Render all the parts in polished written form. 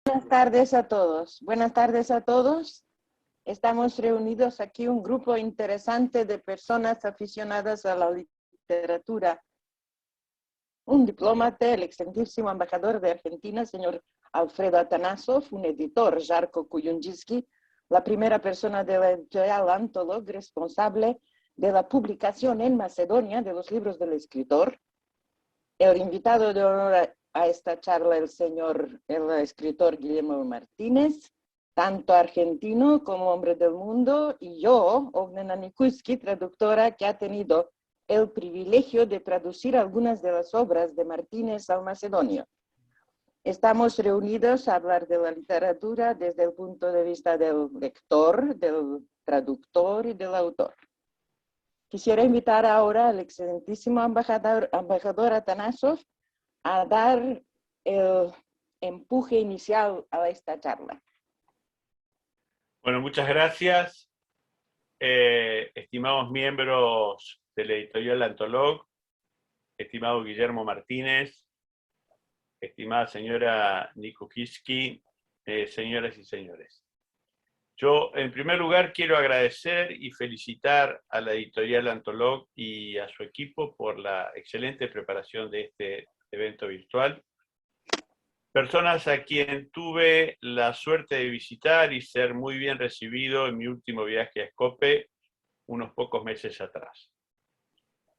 Buenas tardes a todos. Buenas tardes a todos. Estamos reunidos aquí un grupo interesante de personas aficionadas a la literatura. Un diplomata, el excelentísimo embajador de Argentina, señor Alfredo Atanasov, un editor, Jarko Kuyundjiski, la primera persona de la editorial Antolog responsable de la publicación en Macedonia de los libros del escritor, el invitado de honor a esta charla, el escritor Guillermo Martínez, tanto argentino como hombre del mundo, y yo, Ognjena Nikuski, traductora que ha tenido el privilegio de traducir algunas de las obras de Martínez al macedonio. Estamos reunidos a hablar de la literatura desde el punto de vista del lector, del traductor y del autor. Quisiera invitar ahora al excelentísimo embajador Atanasov a dar el empuje inicial a esta charla. Bueno, muchas gracias, estimados miembros de la editorial Antolog, estimado Guillermo Martínez, estimada señora Nikukiski, señoras y señores. Yo, en primer lugar, quiero agradecer y felicitar a la editorial Antolog y a su equipo por la excelente preparación de este evento virtual. Personas a quien tuve la suerte de visitar y ser muy bien recibido en mi último viaje a Skopje, unos pocos meses atrás.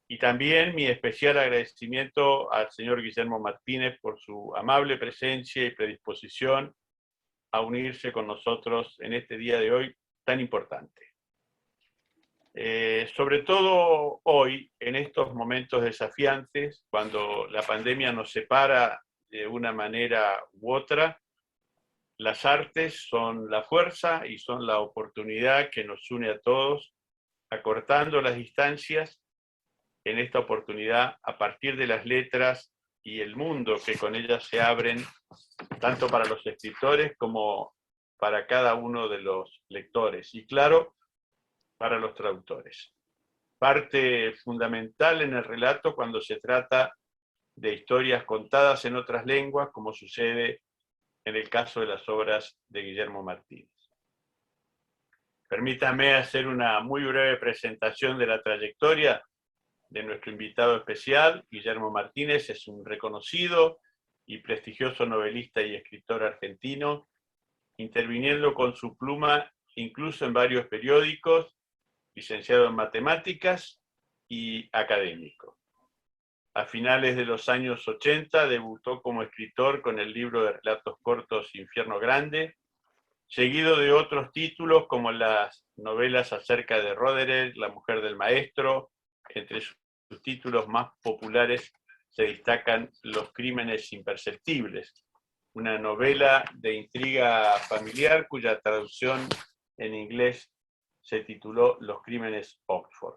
Y también mi especial agradecimiento al señor Guillermo Martínez por su amable presencia y predisposición a unirse con nosotros en este día de hoy tan importante. Sobre todo hoy, en estos momentos desafiantes, cuando la pandemia nos separa de una manera u otra, las artes son la fuerza y son la oportunidad que nos une a todos, acortando las distancias, en esta oportunidad a partir de las letras y el mundo que con ellas se abren, tanto para los escritores como para cada uno de los lectores, y claro, para los traductores. Parte fundamental en el relato cuando se trata de historias contadas en otras lenguas, como sucede en el caso de las obras de Guillermo Martínez. Permítame hacer una muy breve presentación de la trayectoria de nuestro invitado especial. Guillermo Martínez es un reconocido y prestigioso novelista y escritor argentino, interviniendo con su pluma incluso en varios periódicos, licenciado en matemáticas y académico. A finales de los años 80 debutó como escritor con el libro de relatos cortos Infierno Grande, seguido de otros títulos como las novelas acerca de Roederer, La mujer del maestro. Entre sus títulos más populares se destacan Los crímenes imperceptibles, una novela de intriga familiar cuya traducción en inglés se tituló Los crímenes Oxford.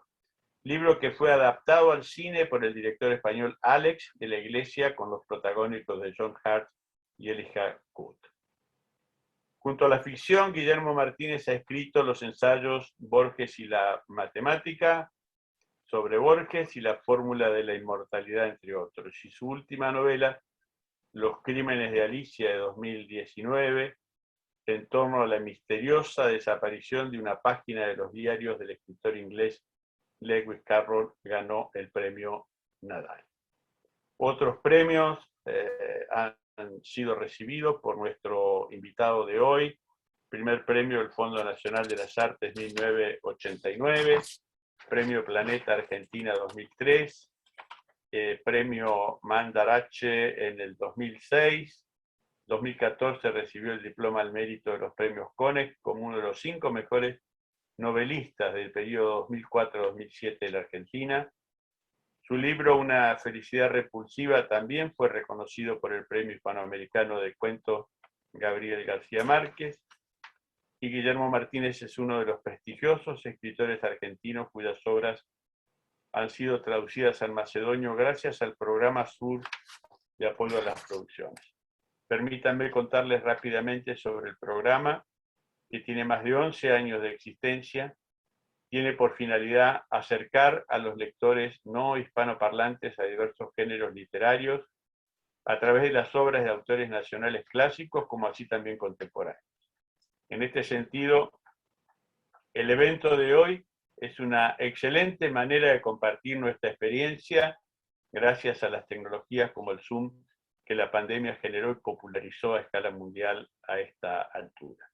Libro que fue adaptado al cine por el director español Alex de la Iglesia, con los protagónicos de John Hurt y Elijah Wood. Junto a la ficción, Guillermo Martínez ha escrito los ensayos Borges y la matemática, sobre Borges y la fórmula de la inmortalidad, entre otros. Y su última novela, Los crímenes de Alicia, de 2019, en torno a la misteriosa desaparición de una página de los diarios del escritor inglés Lewis Carroll, ganó el premio Nadal. Otros premios han sido recibidos por nuestro invitado de hoy. Primer premio del Fondo Nacional de las Artes 1989, Premio Planeta Argentina 2003, Premio Mandarache en el 2006, 2014 recibió el diploma al mérito de los premios Conex como uno de los 5 mejores novelistas del periodo 2004-2007 de la Argentina. Su libro Una felicidad repulsiva también fue reconocido por el Premio Hispanoamericano de Cuento Gabriel García Márquez. Y Guillermo Martínez es uno de los prestigiosos escritores argentinos cuyas obras han sido traducidas al macedonio gracias al programa Sur de apoyo a las producciones. Permítanme contarles rápidamente sobre el programa, que tiene más de 11 años de existencia. Tiene por finalidad acercar a los lectores no hispanoparlantes a diversos géneros literarios, a través de las obras de autores nacionales clásicos, como así también contemporáneos. En este sentido, el evento de hoy es una excelente manera de compartir nuestra experiencia gracias a las tecnologías como el Zoom que la pandemia generó y popularizó a escala mundial a esta altura.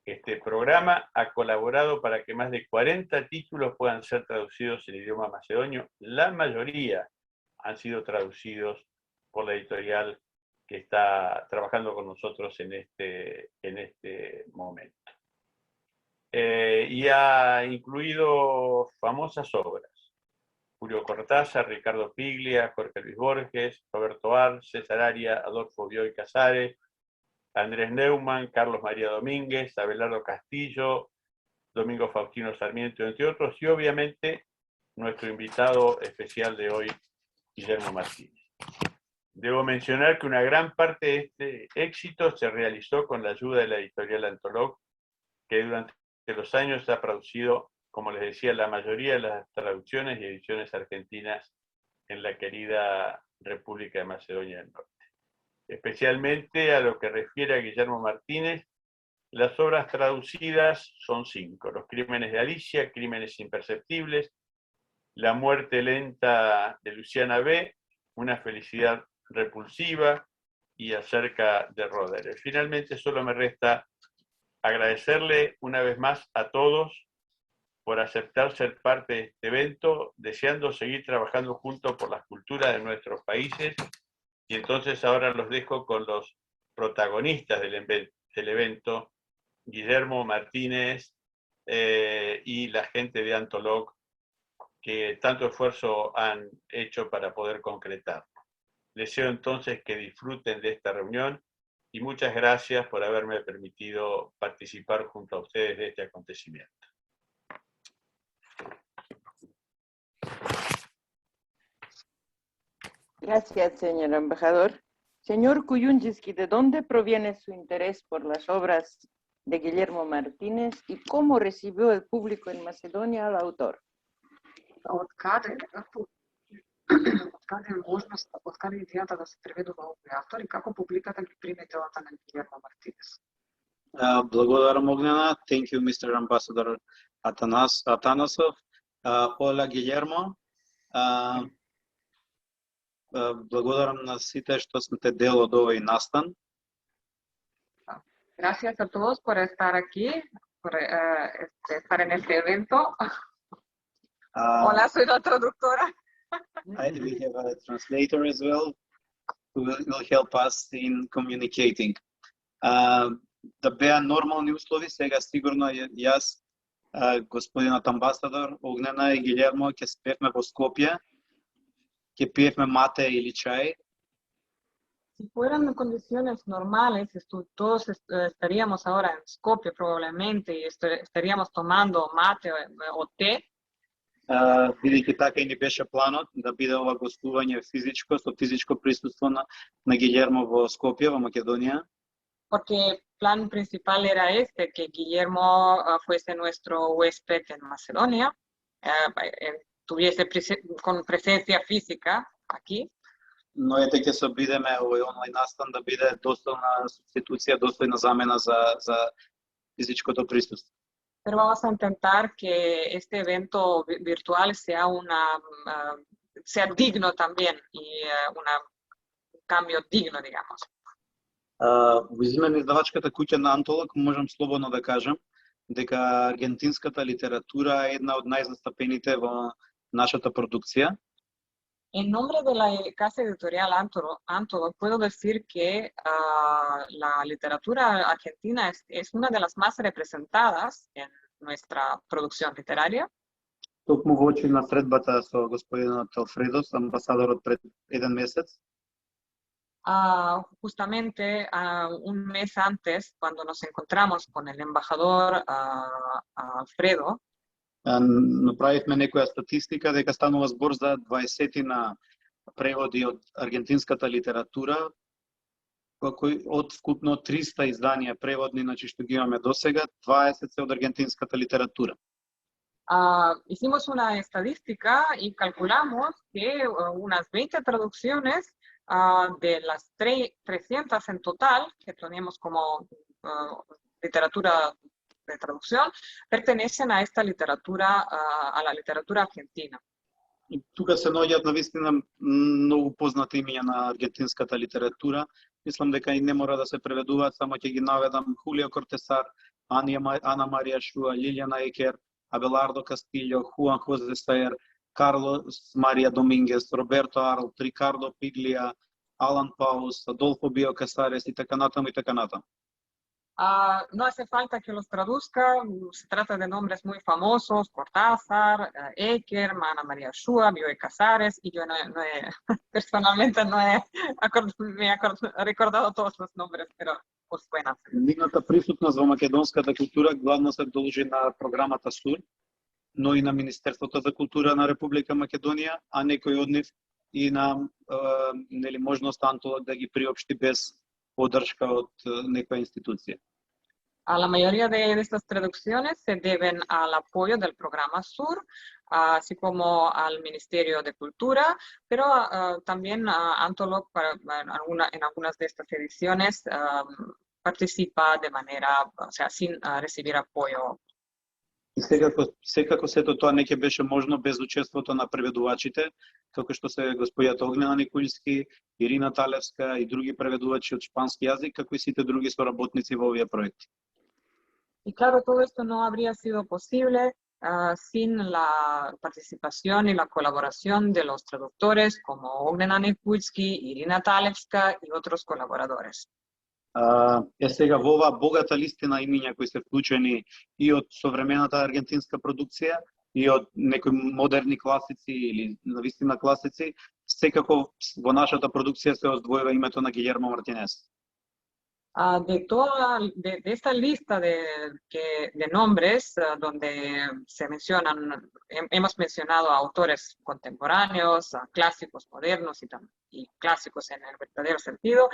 Este programa ha colaborado para que más de 40 títulos puedan ser traducidos en idioma macedonio. La mayoría han sido traducidos por la editorial que está trabajando con nosotros en este momento. Y ha incluido famosas obras: Julio Cortázar, Ricardo Piglia, Jorge Luis Borges, Roberto Ar, César Aria, Adolfo Bioy Casares, Andrés Neumann, Carlos María Domínguez, Abelardo Castillo, Domingo Faustino Sarmiento, entre otros, y obviamente nuestro invitado especial de hoy, Guillermo Martínez. Debo mencionar que una gran parte de este éxito se realizó con la ayuda de la editorial Antolog, que durante los años ha producido, como les decía, la mayoría de las traducciones y ediciones argentinas en la querida República de Macedonia del Norte. Especialmente a lo que refiere a Guillermo Martínez, las obras traducidas son 5: Los crímenes de Alicia, Crímenes imperceptibles, La muerte lenta de Luciana B., Una felicidad repulsiva y Acerca de Roder. Finalmente, solo me resta agradecerle una vez más a todos por aceptar ser parte de este evento, deseando seguir trabajando juntos por las culturas de nuestros países. Y entonces ahora los dejo con los protagonistas del evento, Guillermo Martínez y la gente de Antolog, que tanto esfuerzo han hecho para poder concretarlo. Deseo entonces que disfruten de esta reunión y muchas gracias por haberme permitido participar junto a ustedes de este acontecimiento. Gracias, señor embajador. Señor Kuyundjiski, ¿de dónde proviene su interés por las obras de Guillermo Martínez y cómo recibió el público en Macedonia al autor? Откаде е можност, откаде идејата да се преведува овој автор и како публиката ги приме делата на Гилермо Мартинес? Благодарам, Огнена. Thank you, Mr. Ambassador Atanasov. Hola, Guillermo. Благодарам на сите што сте дел од овој настан. Gracias a todos por estar aquí, por estar en este evento. Hola, soy la traductora. We have a translator as well who will help us in communicating. Да беа нормални услови, сега сигурно јас, господинот амбасадор Огнена и Гилермо ќе спеевме во Скопје, ќе пиевме мате или чај. Si fueran condiciones normales, todos estaríamos ahora en Skopje probablemente y estaríamos tomando mate o té. Бидејќи така и ни беше планот да биде ова гостување физичко, со физичко присуство на Гилермо во Скопје, во Македонија. Porque el plan principal era que Guillermo fuese nuestro huésped en Macedonia, tuviese con presencia física aquí. Но ете ќе се обидеме овој онлайн настан да биде достојна субституција, достојна замена за физичкото присуство. Pero vamos a intentar que este evento virtual sea sea digno también y un cambio digno, digamos. Во име на издавачката куќа на Антолог можам слободно да кажам дека аргентинската литература е една од најзастапените во нашата продукција. En nombre de la casa editorial Antolog, puedo decir que la literatura argentina es una de las más representadas en nuestra producción literaria. Токму во очи на средбата со господинот Алфредос, амбасадорот пред еден месец. Justamente un mes antes, cuando nos encontramos con el embajador Alfredo, направивме некоја статистика дека станува збор за 20 преводи од аргентинската литература, кои од вкупно 300 изданија преводни, значи што ги имаме досега, 20 се од аргентинската литература. Hicimos una estadística y calculamos que unas 20 traducciones De las 300 en total que tenemos como literatura de traducción, pertenecen a esta literatura, a la literatura argentina. И тука се наоѓаат навистина многу познати имиња на аргентинската литература. Мислам дека и не мора да се преведуваат, само ќе ги наведам: Хулио Кортесар, Ана Марија Шуа, Лилијана Екер, Абелардо Кастилјо, Хуан Хозе Саер, Карлос Марија Домингес, Роберто Арлт, Рикардо Пиглија, Алан Паус, Адолфо Био Касарес и така натаму и така натаму. No hace falta que los traduzca, se trata de nombres muy famosos: Cortázar, Eckermann, Ana María Shua, Bioy Casares, y yo personalmente no he recordado todos los nombres, pero pues bueno. Нивната присутност во македонската култура главно се должи на програмата СУР, но и на Министерството за култура на Република Македонија, а некој од нив и на можност Антолог да ги приопшти без поддршка од некоја институција. A la mayoría de estas traducciones se deben al apoyo del programa SUR, así como al Ministerio de Cultura, pero también Antolog en algunas de estas ediciones participa de manera, o sea, sin recibir apoyo. И секако сето тоа не ќе беше можно без учеството на преведувачите, како што се господјата Огнена Николски, Ирина Талевска и други преведувачи од шпански јазик, како и сите други соработници во овие проекти. Y claro, todo esto no habría sido posible sin la participación y la colaboración de los traductores como Ognjena Nikolićki, Irina Talevska y otros colaboradores. Сега во оваа богата листина имиња кои се вклучени и од современата аргентинска продукција и од некои модерни класици или навистина класици, секако во нашата продукција се оздвојува името на Гилермо Мартинес. De esta lista de nombres donde se mencionan, hemos mencionado a autores contemporáneos, a clásicos modernos y clásicos en el verdadero sentido,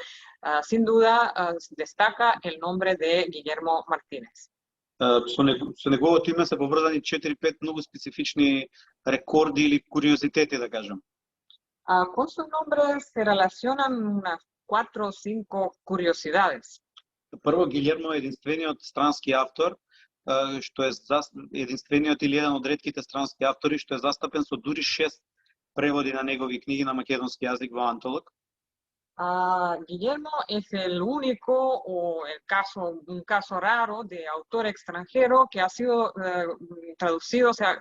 sin duda destaca el nombre de Guillermo Martínez. Со неговото име се поврзани 4-5 многу специфични рекорди или куриозитети, да кажем. Con su nombre se relacionan unas 4 o 5 curiosidades. Прво, Гилермо е единствениот странски автор, што е единствениот или еден од ретките странски автори што е застапен со дури 6 преводи на негови книги на македонски јазик во Антолог. Guillermo es el único o un caso raro de autor extranjero que ha sido traducido, o sea,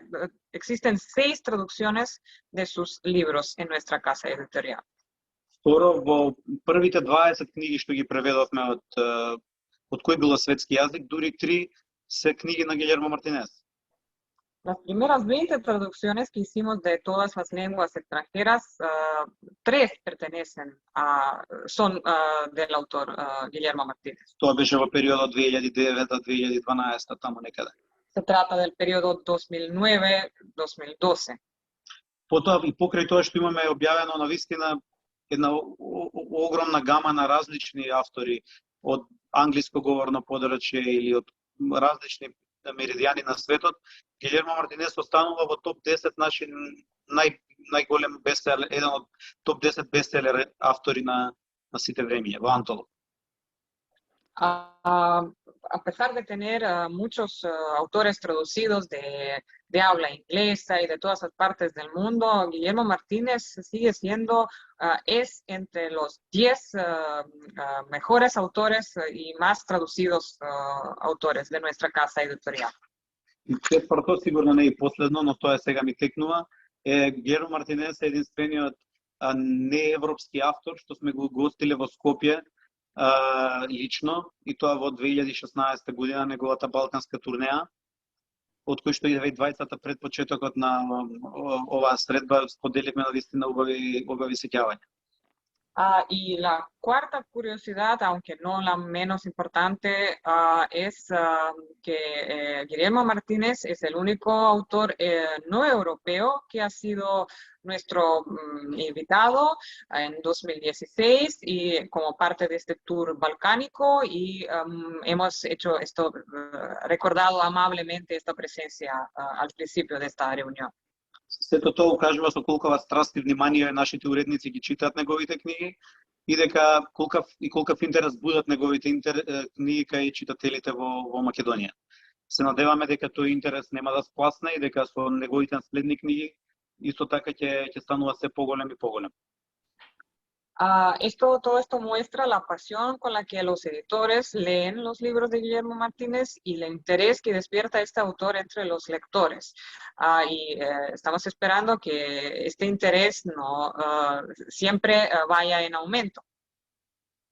existen 6 traducciones de sus libros en nuestra casa editorial. Второ, во првите 20 книги што ги преведовме од кој било светски јазик, дури 3 се книги на Гилермо Мартинес. Las primeras 20 traducciones que hicimos de todas las lenguas extranjeras, 3 son del autor Guillermo Martínez. Тоа беше во периодот 2009-2012, таму некаде. Se trata del periodo 2009-2012. Потоа и покрај тоа што имаме објавено навистина една огромна гама на различни автори од англиско говорно подрачје или од различни меридијани на светот, Гилермо Мартинес останува во топ 10 наши најголем бестселер, еден од топ 10 бестселер автори на сите времиња во Антолог. A pesar de tener muchos autores traducidos de habla inglesa y de todas las partes del mundo, Guillermo Martínez sigue siendo, es entre los 10 mejores autores y más traducidos autores de nuestra casa editorial. Четврто, сигурно не и последно, но тоа сега ми текнува, Гилермо Мартинес е единствениот неевропски автор што сме го гостиле во Скопје лично, и тоа во 2016 година, неговата балканска турнеја, од кој што и двајцата пред почетокот на оваа средба споделивме навистина убави сеќавања. Y la cuarta curiosidad, aunque no la menos importante, es que Guillermo Martínez es el único autor no europeo que ha sido nuestro invitado en 2016 y como parte de este tour balcánico, y hemos hecho esto, recordado amablemente esta presencia al principio de esta reunión. сето тоа укажува со колкова страст и внимание нашите уредници ги читаат неговите книги и дека колкав интерес будат неговите книги кај читателите во Македонија. Се надеваме дека тој интерес нема да спласне и дека со неговите следни книги исто така ќе станува се поголем и поголем. Todo esto muestra la pasión con la que los editores leen los libros de Guillermo Martínez y el interés que despierta este autor entre los lectores. Estamos esperando que este interés siempre vaya en aumento.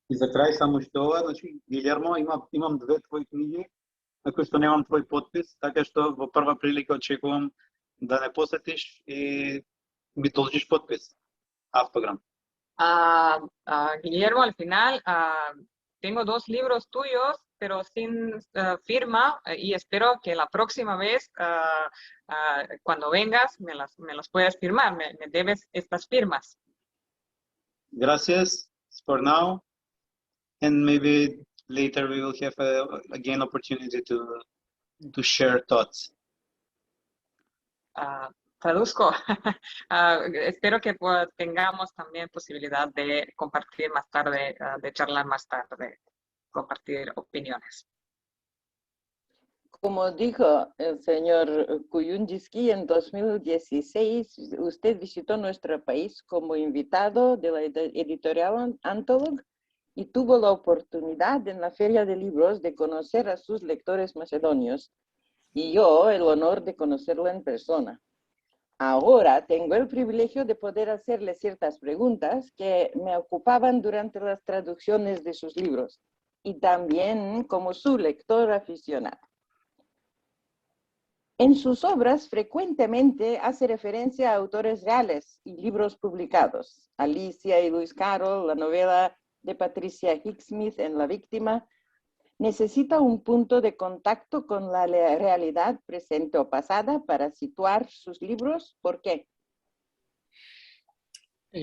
И за крај само што ова, значи Гилермо, имам две твои книги на кои што немам твој подпис, така што во прва прилика очекувам да не посетиш и ми должиш подпис, автограм. Guillermo, al final tengo 2 libros tuyos, pero sin firma, y espero que la próxima vez, cuando vengas, me los puedas firmar. Me debes estas firmas. Gracias for now, and maybe later we will have again opportunity to share thoughts. Traduzco. Espero que tengamos también posibilidad de compartir más tarde, de charlar más tarde, compartir opiniones. Como dijo el señor Kuyundjiski, en 2016 usted visitó nuestro país como invitado de la editorial Antolog y tuvo la oportunidad en la Feria de Libros de conocer a sus lectores macedonios y yo el honor de conocerlo en persona. Ahora tengo el privilegio de poder hacerle ciertas preguntas que me ocupaban durante las traducciones de sus libros y también como su lector aficionado. En sus obras frecuentemente hace referencia a autores reales y libros publicados. Alicia y Lewis Carroll, la novela de Patricia Hicksmith en La Víctima, necesita un punto de contacto con la realidad presente o pasada para situar sus libros. ¿Por qué?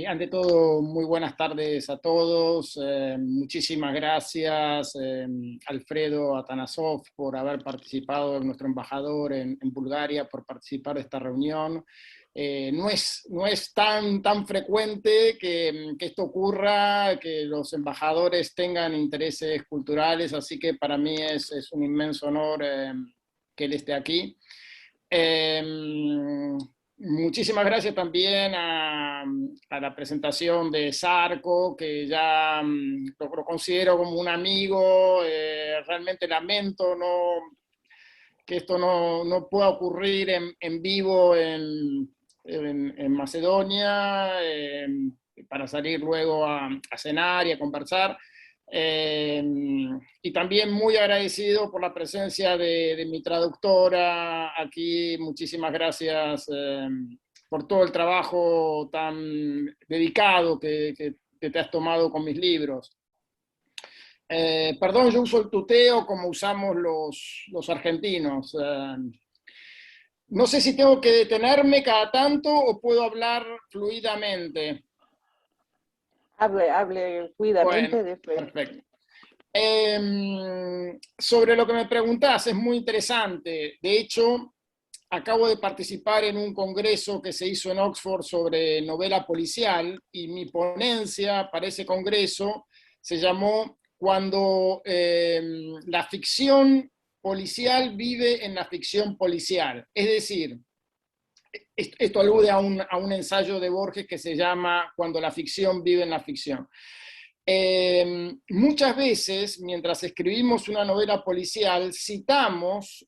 Ante todo, muy buenas tardes a todos. Muchísimas gracias, Alfredo Atanasov, por haber participado, nuestro embajador en Bulgaria, por participar de esta reunión. No es tan frecuente que esto ocurra, que los embajadores tengan intereses culturales, así que para mí es un inmenso honor que él esté aquí. Muchísimas gracias también a la presentación de Sarko, que ya lo considero como un amigo. Realmente lamento que esto no pueda ocurrir en vivo en Macedonia, para salir luego a cenar y a conversar. Y también muy agradecido por la presencia de mi traductora aquí. Muchísimas gracias por todo el trabajo tan dedicado que te has tomado con mis libros. Perdón, yo uso el tuteo como usamos los argentinos. No sé si tengo que detenerme cada tanto o puedo hablar fluidamente. Hable fluidamente. Bueno, después. Perfecto. Sobre lo que me preguntás, es muy interesante. De hecho, acabo de participar en un congreso que se hizo en Oxford sobre novela policial y mi ponencia para ese congreso se llamó Cuando la ficción policial vive en la ficción policial. Es decir, esto alude a un ensayo de Borges que se llama Cuando la ficción vive en la ficción. Muchas veces, mientras escribimos una novela policial, citamos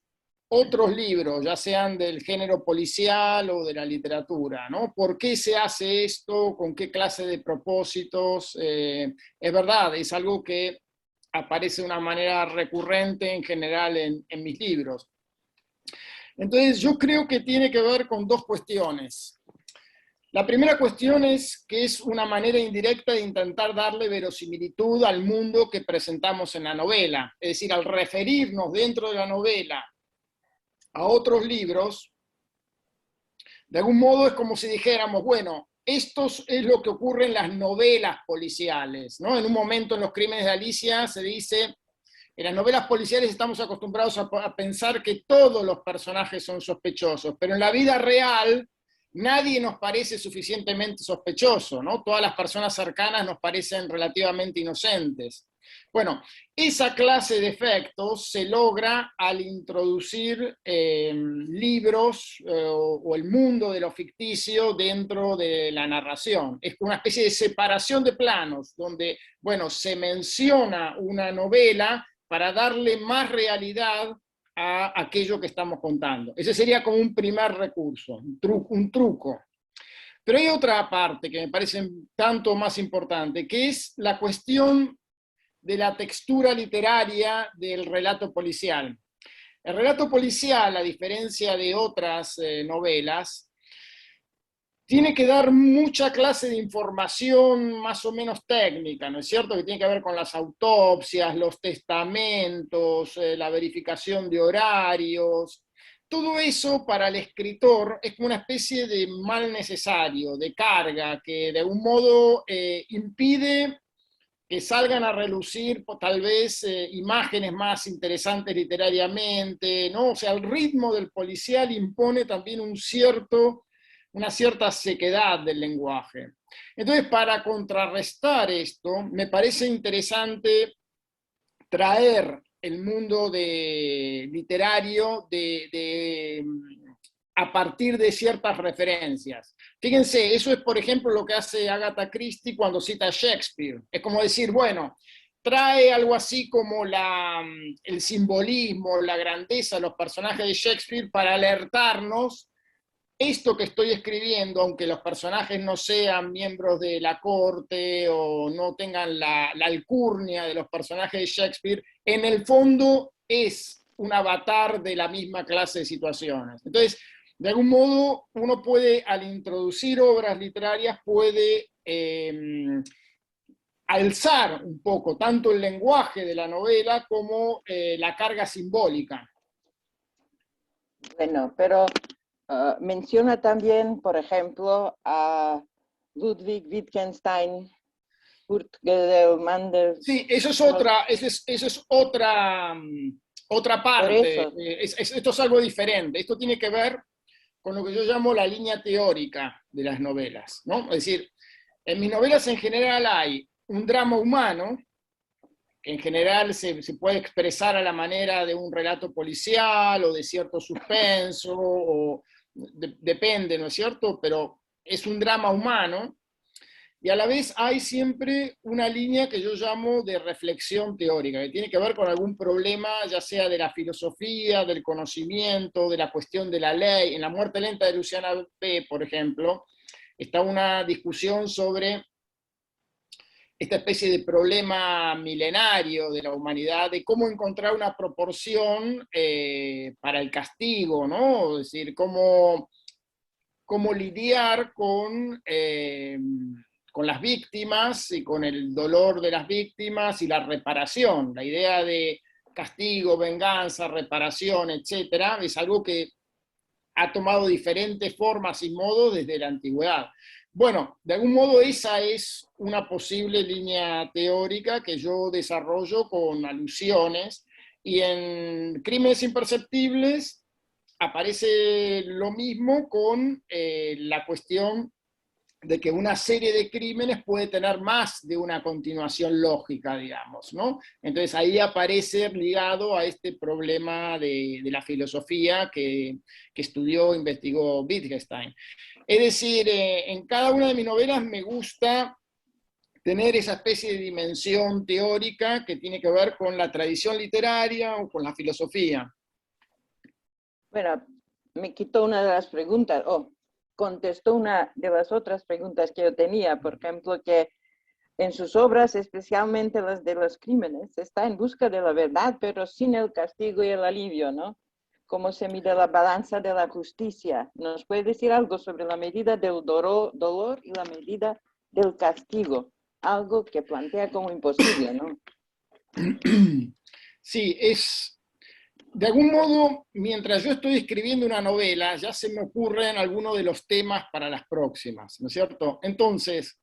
otros libros, ya sean del género policial o de la literatura, ¿no? ¿Por qué se hace esto? ¿Con qué clase de propósitos? Es verdad, es algo que aparece de una manera recurrente en general en mis libros. Entonces yo creo que tiene que ver con 2 cuestiones. La primera cuestión es que es una manera indirecta de intentar darle verosimilitud al mundo que presentamos en la novela. Es decir, al referirnos dentro de la novela a otros libros, de algún modo es como si dijéramos, bueno, esto es lo que ocurre en las novelas policiales, ¿no? En un momento en Los Crímenes de Alicia se dice, en las novelas policiales estamos acostumbrados a pensar que todos los personajes son sospechosos, pero en la vida real nadie nos parece suficientemente sospechoso, ¿no? Todas las personas cercanas nos parecen relativamente inocentes. Bueno, esa clase de efectos se logra al introducir libros o el mundo de lo ficticio dentro de la narración. Es una especie de separación de planos, donde, bueno, se menciona una novela para darle más realidad a aquello que estamos contando. Ese sería como un primer recurso, un truco. Pero hay otra parte que me parece tanto más importante, que es la cuestión de la textura literaria del relato policial. El relato policial, a diferencia de otras novelas, tiene que dar mucha clase de información más o menos técnica, ¿no es cierto? Que tiene que ver con las autopsias, los testamentos, la verificación de horarios. Todo eso para el escritor es como una especie de mal necesario, de carga, que de algún modo impide que salgan a relucir tal vez imágenes más interesantes literariamente, ¿no? O sea, el ritmo del policial impone también una cierta sequedad del lenguaje. Entonces, para contrarrestar esto, me parece interesante traer el mundo literario a partir de ciertas referencias. Fíjense, eso es, por ejemplo, lo que hace Agatha Christie cuando cita a Shakespeare. Es como decir, bueno, trae algo así como el simbolismo, la grandeza de los personajes de Shakespeare para alertarnos. Esto que estoy escribiendo, aunque los personajes no sean miembros de la corte o no tengan la alcurnia de los personajes de Shakespeare, en el fondo es un avatar de la misma clase de situaciones. Entonces, de algún modo, uno puede, al introducir obras literarias, puede alzar un poco tanto el lenguaje de la novela como la carga simbólica. Bueno, pero menciona también, por ejemplo, a Ludwig Wittgenstein, Kurt Gödel. Sí, eso es otra parte. Esto es algo diferente. Esto tiene que ver con lo que yo llamo la línea teórica de las novelas, ¿no? Es decir, en mis novelas en general hay un drama humano, que en general se puede expresar a la manera de un relato policial o de cierto suspenso, o depende, ¿no es cierto? Pero es un drama humano, y a la vez hay siempre una línea que yo llamo de reflexión teórica, que tiene que ver con algún problema, ya sea de la filosofía, del conocimiento, de la cuestión de la ley. En La muerte lenta de Luciana P., por ejemplo, está una discusión sobre esta especie de problema milenario de la humanidad, de cómo encontrar una proporción para el castigo, ¿no? Es decir, cómo lidiar con las víctimas y con el dolor de las víctimas y la reparación. La idea de castigo, venganza, reparación, etcétera, es algo que ha tomado diferentes formas y modos desde la antigüedad. Bueno, de algún modo esa es una posible línea teórica que yo desarrollo con alusiones, y en Crímenes Imperceptibles aparece lo mismo con la cuestión de que una serie de crímenes puede tener más de una continuación lógica, digamos, ¿no? Entonces ahí aparece ligado a este problema de la filosofía que estudió, investigó Wittgenstein. Es decir, en cada una de mis novelas me gusta tener esa especie de dimensión teórica que tiene que ver con la tradición literaria o con la filosofía. Bueno, me quitó una de las preguntas, contestó una de las otras preguntas que yo tenía, por ejemplo, que en sus obras, especialmente las de los crímenes, está en busca de la verdad, pero sin el castigo y el alivio, ¿no? Cómo se mide la balanza de la justicia. ¿Nos puede decir algo sobre la medida del dolor y la medida del castigo? Algo que plantea como imposible, ¿no? Sí, de algún modo, mientras yo estoy escribiendo una novela, ya se me ocurren algunos de los temas para las próximas, ¿no es cierto? Entonces,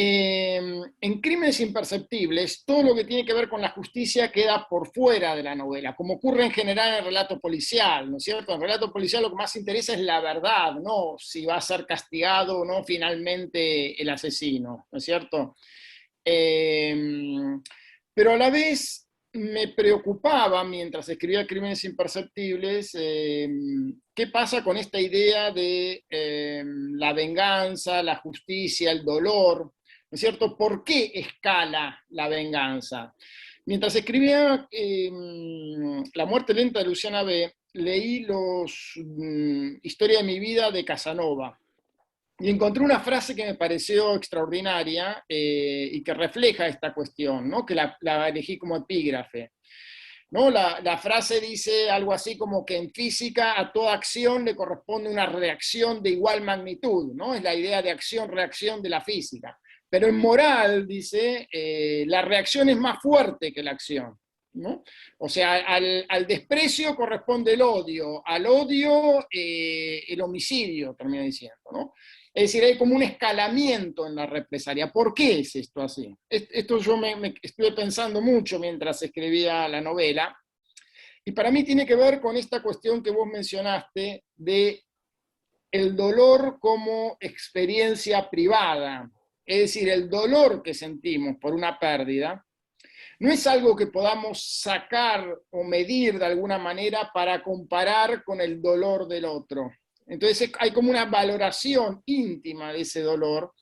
En Crímenes Imperceptibles, todo lo que tiene que ver con la justicia queda por fuera de la novela, como ocurre en general en el relato policial, ¿no es cierto? En el relato policial lo que más interesa es la verdad, no si va a ser castigado o no finalmente el asesino, ¿no es cierto? Pero a la vez me preocupaba, mientras escribía Crímenes Imperceptibles, qué pasa con esta idea de la venganza, la justicia, el dolor, ¿no es cierto? ¿Por qué escala la venganza? Mientras escribía La muerte lenta de Luciana B., leí Historia de mi vida de Casanova. Y encontré una frase que me pareció extraordinaria y que refleja esta cuestión, ¿no? Que la elegí como epígrafe. ¿No? La frase dice algo así como que en física a toda acción le corresponde una reacción de igual magnitud, ¿no? Es la idea de acción-reacción de la física. Pero en moral, dice, la reacción es más fuerte que la acción, ¿no? O sea, al desprecio corresponde el odio, al odio el homicidio, termina diciendo, ¿no? Es decir, hay como un escalamiento en la represalia. ¿Por qué es esto así? Esto yo me estuve pensando mucho mientras escribía la novela, y para mí tiene que ver con esta cuestión que vos mencionaste de el dolor como experiencia privada. Es decir, el dolor que sentimos por una pérdida no es algo que podamos sacar o medir de alguna manera para comparar con el dolor del otro. Entonces hay como una valoración íntima de ese dolor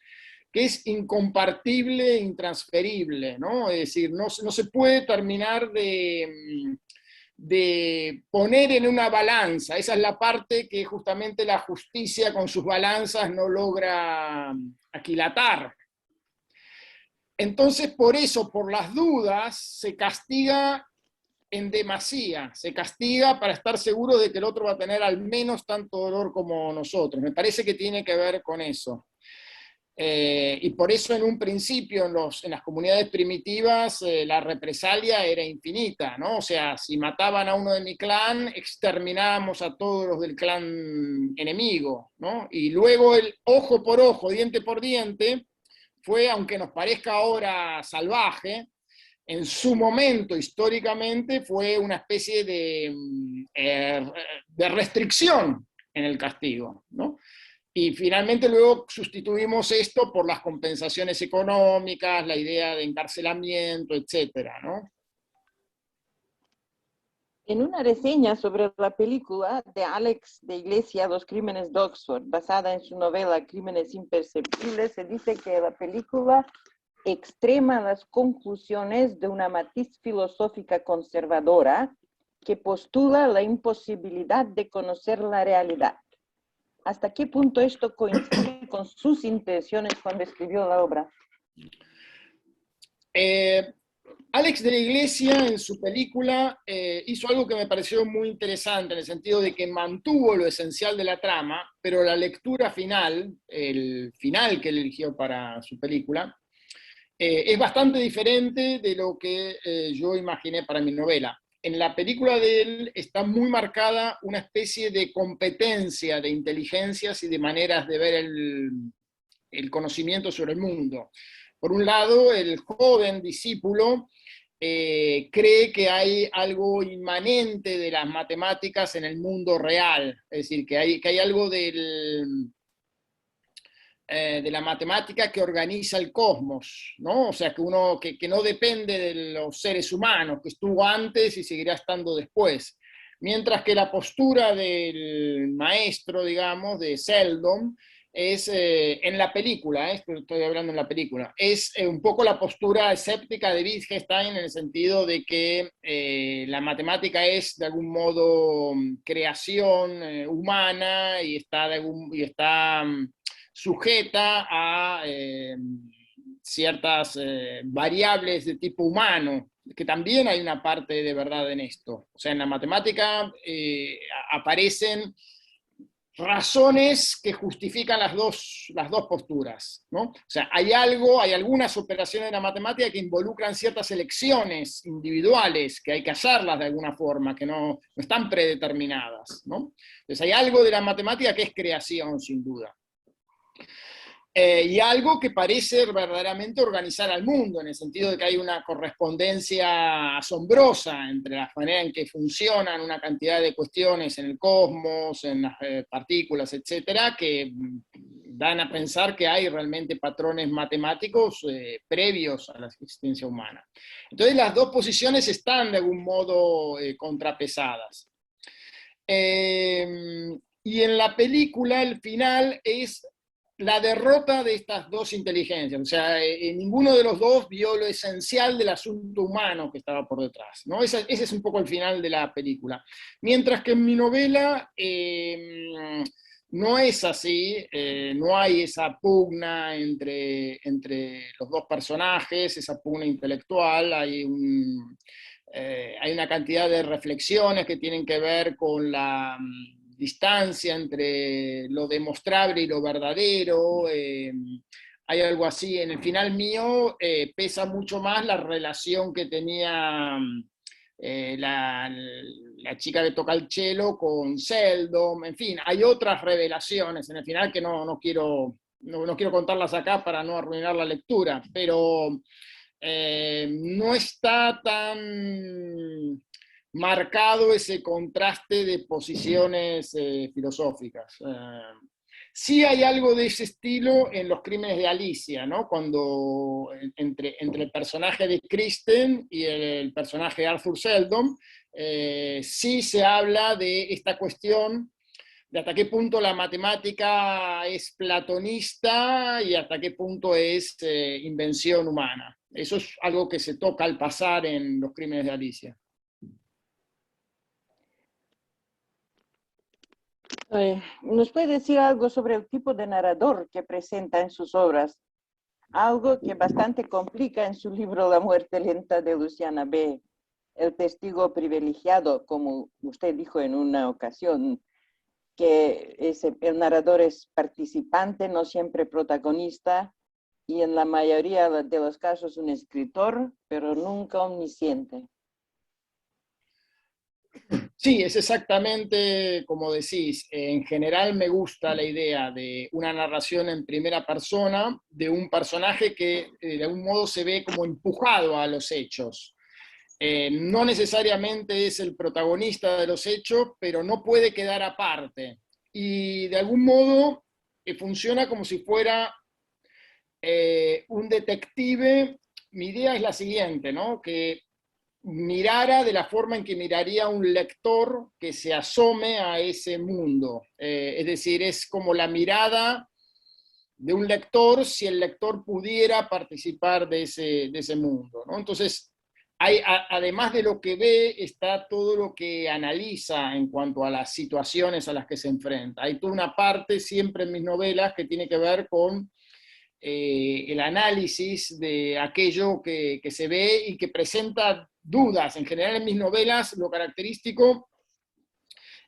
que es incompartible e intransferible, ¿no? Es decir, no se puede terminar de poner en una balanza. Esa es la parte que justamente la justicia con sus balanzas no logra aquilatar. Entonces, por eso, por las dudas, se castiga en demasía, se castiga para estar seguro de que el otro va a tener al menos tanto dolor como nosotros. Me parece que tiene que ver con eso. Y por eso en un principio en las comunidades primitivas la represalia era infinita, ¿no? O sea, si mataban a uno de mi clan, exterminábamos a todos los del clan enemigo, ¿no? Y luego el ojo por ojo, diente por diente, fue, aunque nos parezca ahora salvaje, en su momento, históricamente, fue una especie de restricción en el castigo, ¿no? Y finalmente luego sustituimos esto por las compensaciones económicas, la idea de encarcelamiento, etcétera, ¿no? En una reseña sobre la película de Alex de Iglesia, Los Crímenes de Oxford, basada en su novela Crímenes Imperceptibles, se dice que la película extrema las conclusiones de una matiz filosófica conservadora que postula la imposibilidad de conocer la realidad. ¿Hasta qué punto esto coincide con sus intenciones cuando escribió la obra? Alex de la Iglesia en su película hizo algo que me pareció muy interesante en el sentido de que mantuvo lo esencial de la trama, pero la lectura final, el final que él eligió para su película, es bastante diferente de lo que yo imaginé para mi novela. En la película de él está muy marcada una especie de competencia de inteligencias y de maneras de ver el conocimiento sobre el mundo. Por un lado, el joven discípulo cree que hay algo inmanente de las matemáticas en el mundo real, es decir, que hay algo de la matemática que organiza el cosmos, ¿no? O sea, que no depende de los seres humanos, que estuvo antes y seguirá estando después. Mientras que la postura del maestro, digamos, de Seldon, es en la película, estoy hablando en la película, es un poco la postura escéptica de Wittgenstein en el sentido de que la matemática es de algún modo creación humana y está sujeta a ciertas variables de tipo humano, que también hay una parte de verdad en esto. O sea, en la matemática aparecen razones que justifican las dos posturas, ¿no? O sea, hay algunas operaciones de la matemática que involucran ciertas elecciones individuales, que hay que hacerlas de alguna forma, que no están predeterminadas, ¿no? Entonces hay algo de la matemática que es creación, sin duda. Y algo que parece verdaderamente organizar al mundo, en el sentido de que hay una correspondencia asombrosa entre la manera en que funcionan una cantidad de cuestiones en el cosmos, en las partículas, etcétera, que dan a pensar que hay realmente patrones matemáticos previos a la existencia humana. Entonces las dos posiciones están de algún modo contrapesadas. Y en la película el final es la derrota de estas dos inteligencias. O sea, ninguno de los dos vio lo esencial del asunto humano que estaba por detrás, ¿no? Ese es un poco el final de la película. Mientras que en mi novela no es así, no hay esa pugna entre los dos personajes, esa pugna intelectual, hay una cantidad de reflexiones que tienen que ver con la distancia entre lo demostrable y lo verdadero. Hay algo así. En el final mío pesa mucho más la relación que tenía la chica que toca el cello con Seldom. En fin, hay otras revelaciones en el final que no quiero contarlas acá para no arruinar la lectura, pero no está tan marcado ese contraste de posiciones filosóficas. Sí hay algo de ese estilo en Los crímenes de Alicia, ¿no? Cuando entre el personaje de Kristen y el personaje de Arthur Seldom, sí se habla de esta cuestión de hasta qué punto la matemática es platonista y hasta qué punto es invención humana. Eso es algo que se toca al pasar en Los crímenes de Alicia. ¿Nos puede decir algo sobre el tipo de narrador que presenta en sus obras? Algo que bastante complica en su libro La muerte lenta de Luciana B. El testigo privilegiado, como usted dijo en una ocasión, que el narrador es participante, no siempre protagonista, y en la mayoría de los casos un escritor, pero nunca omnisciente. Sí, es exactamente como decís. En general me gusta la idea de una narración en primera persona de un personaje que de algún modo se ve como empujado a los hechos. No necesariamente es el protagonista de los hechos, pero no puede quedar aparte. Y de algún modo funciona como si fuera un detective. Mi idea es la siguiente, ¿no? Que mirara de la forma en que miraría un lector que se asome a ese mundo. Es decir, es como la mirada de un lector si el lector pudiera participar de ese mundo, ¿no? Entonces, además de lo que ve, está todo lo que analiza en cuanto a las situaciones a las que se enfrenta. Hay toda una parte siempre en mis novelas que tiene que ver con el análisis de aquello que se ve y que presenta dudas. En general en mis novelas lo característico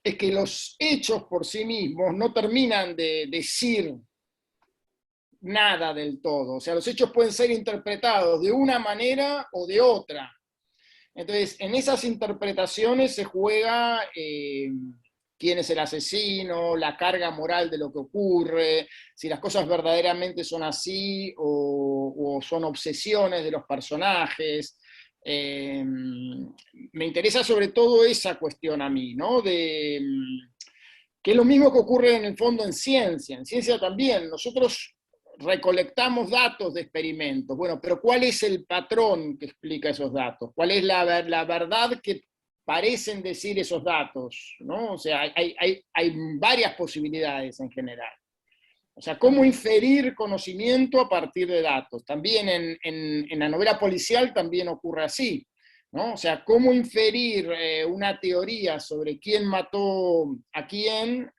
es que los hechos por sí mismos no terminan de decir nada del todo. O sea, los hechos pueden ser interpretados de una manera o de otra. Entonces, en esas interpretaciones se juega quién es el asesino, la carga moral de lo que ocurre, si las cosas verdaderamente son así o son obsesiones de los personajes. Me interesa sobre todo esa cuestión a mí, ¿no? Que es lo mismo que ocurre en el fondo en ciencia. En ciencia también, nosotros recolectamos datos de experimentos. Bueno, pero ¿cuál es el patrón que explica esos datos? ¿Cuál es la verdad que parecen decir esos datos? ¿No? O sea, hay varias posibilidades en general. O sea, ¿cómo inferir conocimiento a partir de datos? También en la novela policial también ocurre así, ¿no? O sea, ¿cómo inferir una teoría sobre quién mató a quién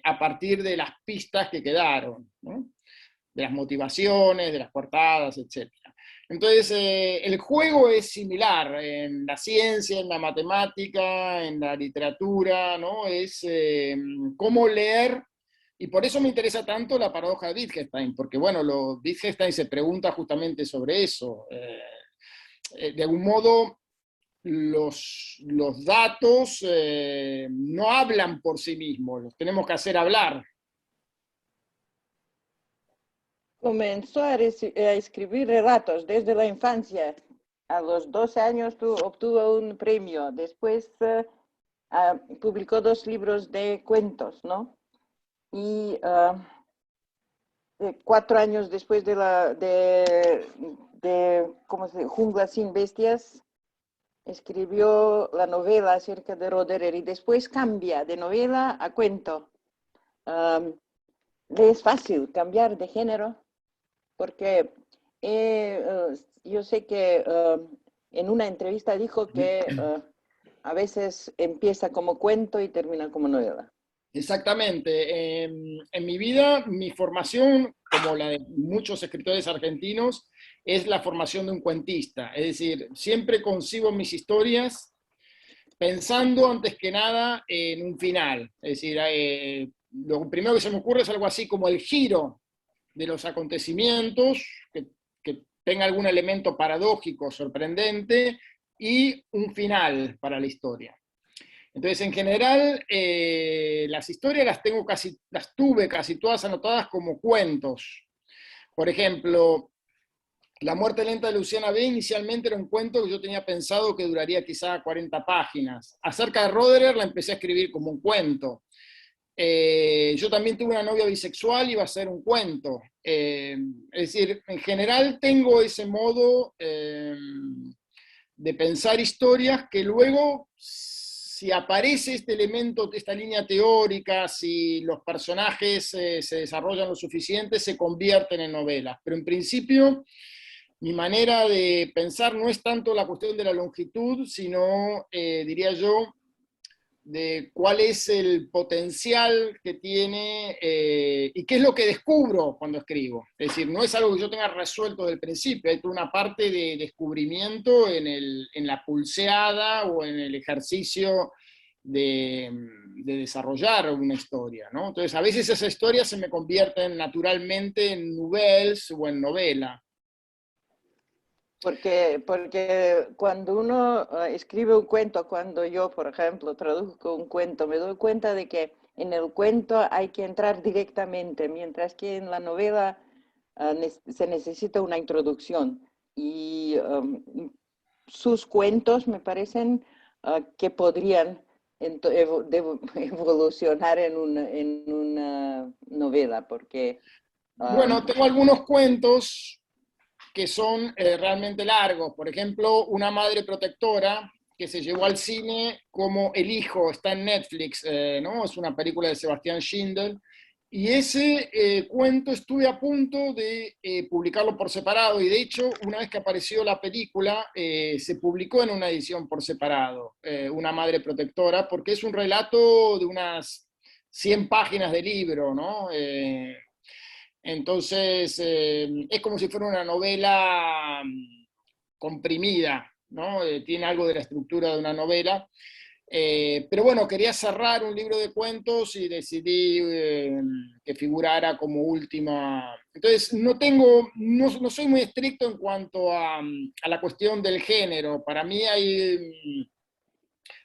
a partir de las pistas que quedaron, ¿no? De las motivaciones, de las portadas, etc. Entonces, el juego es similar en la ciencia, en la matemática, en la literatura, ¿no? Es cómo leer. Y por eso me interesa tanto la paradoja de Wittgenstein, porque bueno, Wittgenstein se pregunta justamente sobre eso. De algún modo, los datos no hablan por sí mismos, los tenemos que hacer hablar. comenzó a escribir relatos desde la infancia. A los 12 años obtuvo un premio. Después publicó 2 libros de cuentos, ¿no? Y 4 años después de ¿cómo se dice? Jungla sin bestias, escribió la novela acerca de Roederer y después cambia de novela a cuento. Le es fácil cambiar de género porque yo sé que en una entrevista dijo que a veces empieza como cuento y termina como novela. Exactamente. En mi vida, mi formación, como la de muchos escritores argentinos, es la formación de un cuentista. Es decir, siempre concibo mis historias pensando antes que nada en un final. Es decir, lo primero que se me ocurre es algo así como el giro de los acontecimientos, que tenga algún elemento paradójico, sorprendente, y un final para la historia. Entonces, en general, las historias las tuve casi todas anotadas como cuentos. Por ejemplo, La muerte lenta de Luciana B. inicialmente era un cuento que yo tenía pensado que duraría quizá 40 páginas. Acerca de Roederer la empecé a escribir como un cuento. Yo también tuve una novia bisexual y iba a ser un cuento. Es decir, en general tengo ese modo de pensar historias que luego, si aparece este elemento, esta línea teórica, si los personajes se desarrollan lo suficiente, se convierten en novelas. Pero en principio, mi manera de pensar no es tanto la cuestión de la longitud, sino, diría yo, de cuál es el potencial que tiene y qué es lo que descubro cuando escribo. Es decir, no es algo que yo tenga resuelto desde el principio, hay toda una parte de descubrimiento en la pulseada o en el ejercicio de desarrollar una historia, ¿no? Entonces, a veces esas historias se me convierten naturalmente en nouvelles o en novela. Porque cuando uno escribe un cuento, cuando yo, por ejemplo, traduzco un cuento, me doy cuenta de que en el cuento hay que entrar directamente, mientras que en la novela se necesita una introducción. Y sus cuentos me parecen que podrían evolucionar en una novela, porque... Bueno, tengo algunos cuentos que son realmente largos. Por ejemplo, Una madre protectora, que se llevó al cine como El hijo, está en Netflix, ¿no? Es una película de Sebastián Schindler. Y ese cuento estuve a punto de publicarlo por separado, y de hecho, una vez que apareció la película, se publicó en una edición por separado, Una madre protectora, porque es un relato de unas 100 páginas de libro, ¿no? Entonces, es como si fuera una novela comprimida, ¿no? Tiene algo de la estructura de una novela. Pero bueno, quería cerrar un libro de cuentos y decidí que figurara como última. Entonces, no soy muy estricto en cuanto a la cuestión del género. Para mí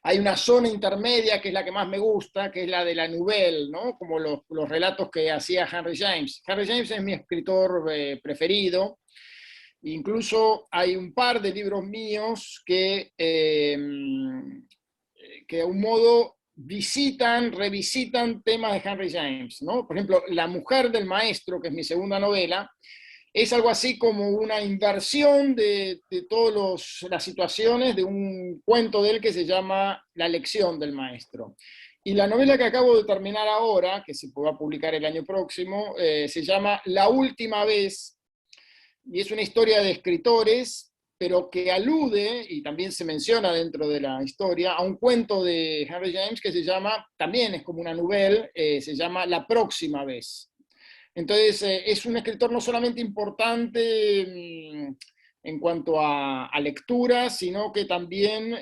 hay una zona intermedia que es la que más me gusta, que es la de la nouvelle, ¿no? Como los relatos que hacía Henry James. Henry James es mi escritor preferido. Incluso hay un par de libros míos que de un modo revisitan temas de Henry James, ¿no? Por ejemplo, La mujer del maestro, que es mi segunda novela, es algo así como una inversión de todas las situaciones de un cuento de él que se llama La lección del maestro. Y la novela que acabo de terminar ahora, que se va a publicar el año próximo, se llama La última vez, y es una historia de escritores, pero que alude, y también se menciona dentro de la historia, a un cuento de Henry James que se llama, también es como una novela, se llama La próxima vez. Entonces, es un escritor no solamente importante en cuanto a lectura, sino que también,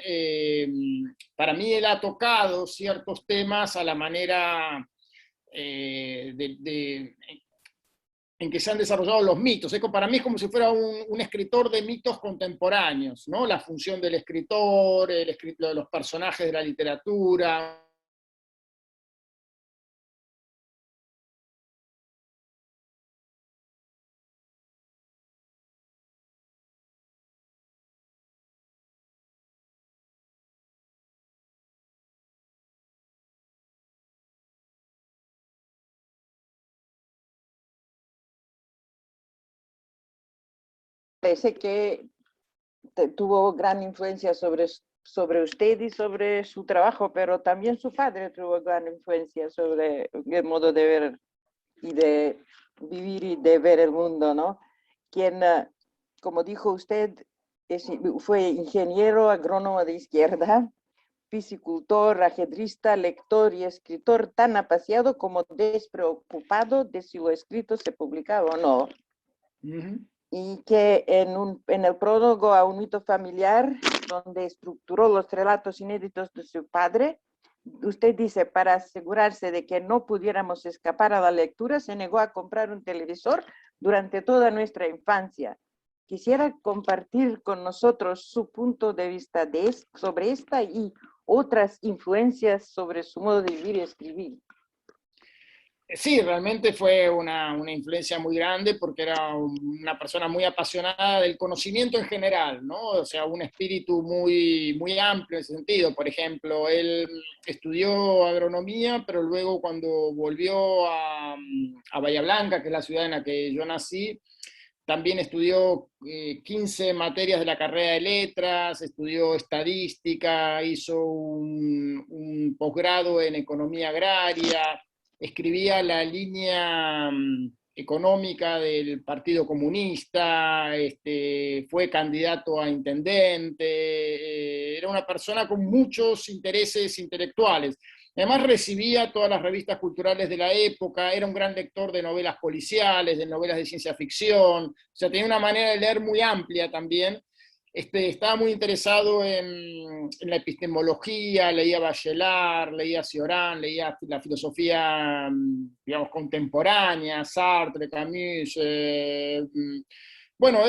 para mí, él ha tocado ciertos temas a la manera en que se han desarrollado los mitos. Para mí es como si fuera un escritor de mitos contemporáneos, ¿no? La función del escritor, los personajes de la literatura, sé que tuvo gran influencia sobre usted y sobre su trabajo, pero también su padre tuvo gran influencia sobre el modo de ver y de vivir y de ver el mundo, ¿no? Quien, como dijo usted, fue ingeniero agrónomo de izquierda, piscicultor, ajedrista, lector y escritor tan apasionado como despreocupado de si lo escrito se publicaba o no. Y que en el prólogo a un mito familiar, donde estructuró los relatos inéditos de su padre, usted dice, para asegurarse de que no pudiéramos escapar a la lectura, se negó a comprar un televisor durante toda nuestra infancia. Quisiera compartir con nosotros su punto de vista sobre esta y otras influencias sobre su modo de vivir y escribir. Sí, realmente fue una influencia muy grande porque era una persona muy apasionada del conocimiento en general, ¿no? O sea, un espíritu muy, muy amplio en ese sentido. Por ejemplo, él estudió agronomía, pero luego cuando volvió a Bahía Blanca, que es la ciudad en la que yo nací, también estudió 15 materias de la carrera de letras, estudió estadística, hizo un posgrado en economía agraria, escribía la línea económica del Partido Comunista, fue candidato a intendente, era una persona con muchos intereses intelectuales. Además recibía todas las revistas culturales de la época, era un gran lector de novelas policiales, de novelas de ciencia ficción, o sea, tenía una manera de leer muy amplia también. Estaba muy interesado en la epistemología, leía Bachelard, leía Cioran, leía la filosofía, digamos, contemporánea, Sartre, Camus. Bueno,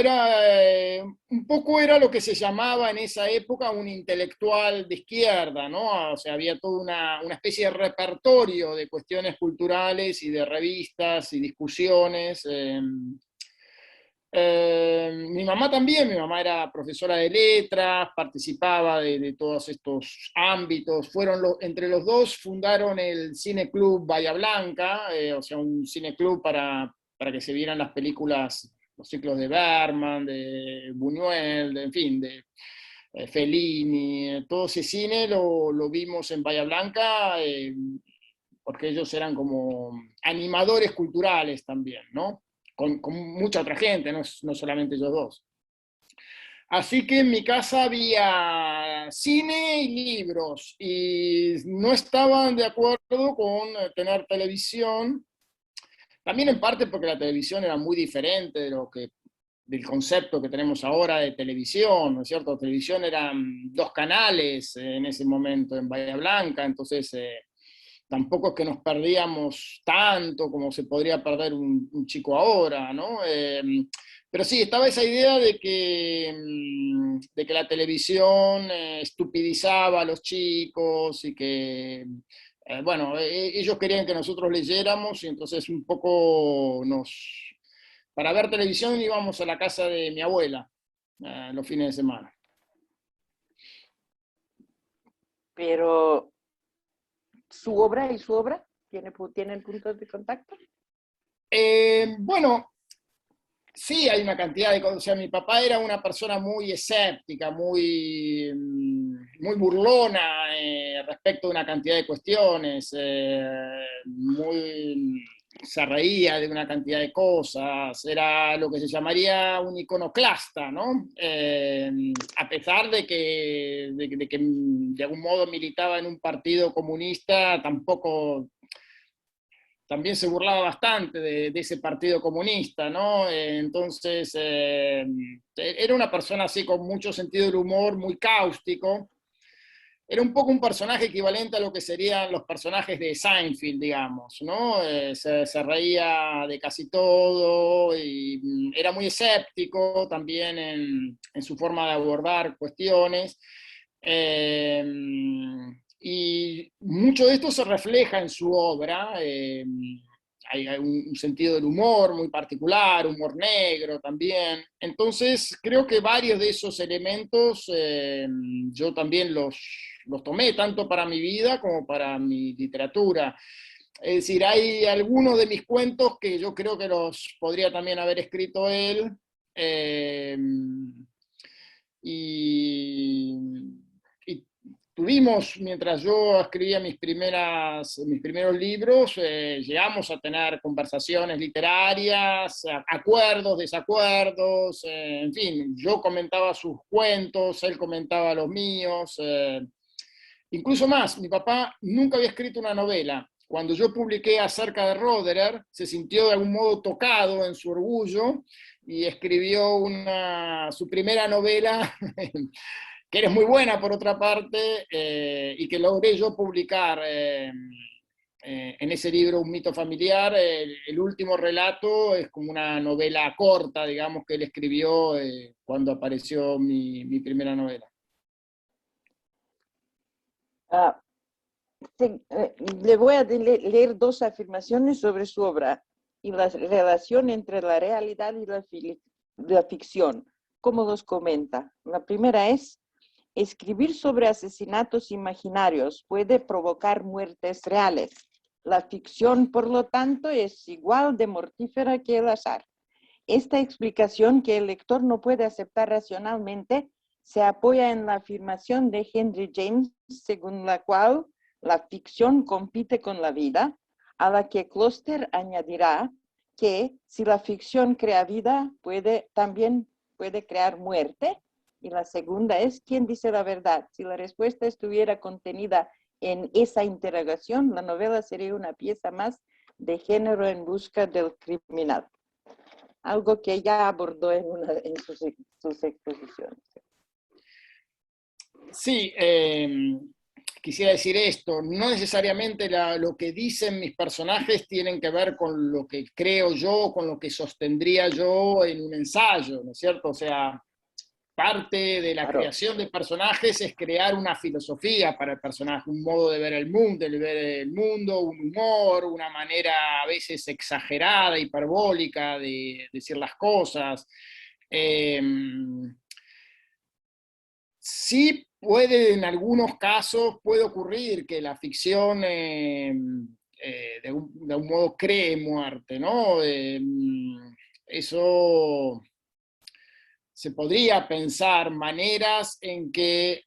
un poco era lo que se llamaba en esa época un intelectual de izquierda, ¿no? O sea, había toda una especie de repertorio de cuestiones culturales y de revistas y discusiones. Mi mamá también, mi mamá era profesora de letras, participaba de todos estos ámbitos. Entre los dos fundaron el Cine Club Bahía Blanca, o sea, un cine club para que se vieran las películas, los ciclos de Bergman, de Buñuel, en fin, de Fellini. Todo ese cine lo vimos en Bahía Blanca, porque ellos eran como animadores culturales también, ¿no? Con mucha otra gente, no solamente ellos dos. Así que en mi casa había cine y libros, y no estaban de acuerdo con tener televisión, también en parte porque la televisión era muy diferente del concepto que tenemos ahora de televisión, ¿no es cierto? Televisión eran 2 canales en ese momento en Bahía Blanca, entonces tampoco es que nos perdíamos tanto como se podría perder un chico ahora, ¿no? Pero sí, estaba esa idea de que la televisión estupidizaba a los chicos y que, bueno, ellos querían que nosotros leyéramos y entonces un poco para ver televisión íbamos a la casa de mi abuela los fines de semana. Pero su obra ¿tienen puntos de contacto? Bueno, sí, hay una cantidad de cosas. O sea, mi papá era una persona muy escéptica, muy burlona respecto a una cantidad de cuestiones, se reía de una cantidad de cosas, era lo que se llamaría un iconoclasta, ¿no? A pesar de que de algún modo militaba en un partido comunista, también se burlaba bastante de ese partido comunista, ¿no? Entonces, era una persona así con mucho sentido del humor, muy cáustico. Era un poco un personaje equivalente a lo que serían los personajes de Seinfeld, digamos, ¿no? Se reía de casi todo y era muy escéptico también en su forma de abordar cuestiones. Y mucho de esto se refleja en su obra. Hay un sentido del humor muy particular, humor negro también. Entonces, creo que varios de esos elementos yo también los tomé, tanto para mi vida como para mi literatura. Es decir, hay algunos de mis cuentos que yo creo que los podría también haber escrito él, y tuvimos, mientras yo escribía mis primeros libros, llegamos a tener conversaciones literarias, acuerdos, desacuerdos, en fin, yo comentaba sus cuentos, él comentaba los míos, incluso más, mi papá nunca había escrito una novela. Cuando yo publiqué acerca de Roederer, se sintió de algún modo tocado en su orgullo y escribió su primera novela, que eres muy buena por otra parte, y que logré yo publicar en ese libro, Un mito familiar. El último relato es como una novela corta, digamos, que él escribió cuando apareció mi primera novela. Le voy a leer dos afirmaciones sobre su obra y la relación entre la realidad y la ficción, como los comenta. La primera es: escribir sobre asesinatos imaginarios puede provocar muertes reales. La ficción, por lo tanto, es igual de mortífera que el azar. Esta explicación, que el lector no puede aceptar racionalmente, se apoya en la afirmación de Henry James, según la cual la ficción compite con la vida, a la que Kloster añadirá que si la ficción crea vida, también puede crear muerte. Y la segunda es: ¿quién dice la verdad? Si la respuesta estuviera contenida en esa interrogación, la novela sería una pieza más de género en busca del criminal. Algo que ya abordó en sus exposiciones. Sí, quisiera decir esto: no necesariamente lo que dicen mis personajes tienen que ver con lo que creo yo, con lo que sostendría yo en un ensayo, ¿no es cierto? O sea, parte de la creación de personajes es crear una filosofía para el personaje, un modo de ver el mundo, un humor, una manera a veces exagerada, hiperbólica de decir las cosas. Sí puede, en algunos casos, puede ocurrir que la ficción de un modo cree muerte, ¿no? Eso se podría pensar maneras en que